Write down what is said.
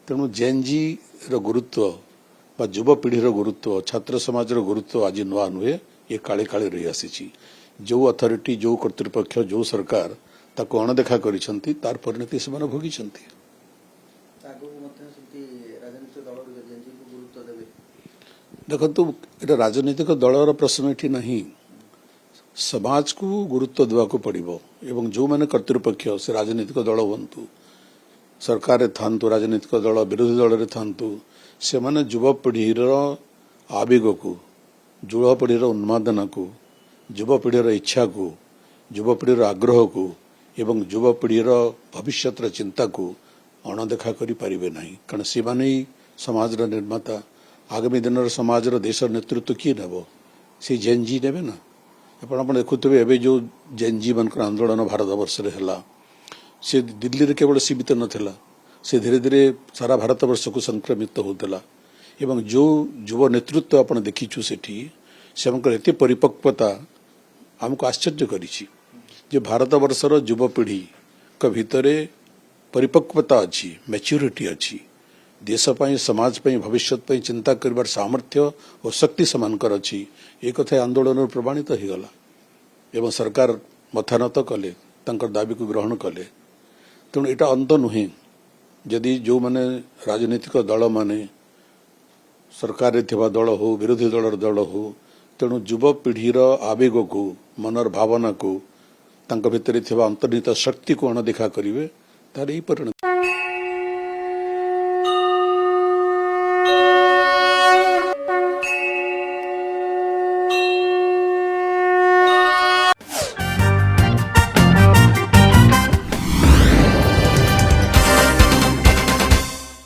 तेणु जेएनजी गुरुत्व बा युवपीढ़ीर गुरुत्व छात्र समाजर गुरुत्व आज नुआ नुहे ये काले काले रही आसी जो अथॉरिटी जो कर्तृपक्ष जो सरकार ताको अणदेखा करिसेंती तार परिणति से भोगी देखु ये राजनीतिक दलर प्रश्न ये नहीं समाज को गुरुत्व देवाक पड़ो एवं जो मैंने कर्तृपक्ष से राजनीतिक दल हूँ सरकार थांतु राजनीतिक दल विरोधी दल रे थांतु से माने युवपीढ़ीर आवेग को युवपीढ़ीर उन्मादना को युवपीढ़ीर इच्छा को युवपीढ़ीर आग्रह को एवं युवपीढ़ीर भविष्यत चिंता को अणदेखा करि परिबे नहीं कारण से माने समाज निर्माता आगामी दिन समाज देश नेतृत्व किए नेब से जेएनजी नेबे ना आप देखुवे एवं जो जेएनजी मान आंदोलन भारत वर्ष है से दिल्ली रे केवल सीमित नथिला से धीरे धीरे सारा भारत वर्ष को संक्रमित होता एवं जो युव नेतृत्व आप देखीचु सेठी से एत परिपक्वता आमको आश्चर्य करिछि जे भारत वर्षर युवपीढ़ी का भितर परिपक्वता अच्छी मैच्योरिटी अच्छी देश पाई समाज पाई भविष्य पाई चिंता करिवार सामर्थ्य और शक्ति समानकर अच्छी एक कथा आंदोलन प्रमाणित हो गला एवं सरकार मथानत कले तांकर दाबी को ग्रहण कले तेणु यहाँ अंत नुहे जदि जो माने राजनीतिक दल माने सरकार थिबा दल हो विरोधी दल हो तेणु युवपीढ़ीर आवेग को मनर भावना को तांका भितर थिबा अंतर्निहित शक्ति को अणदेखा करिवे तार यही परिणति।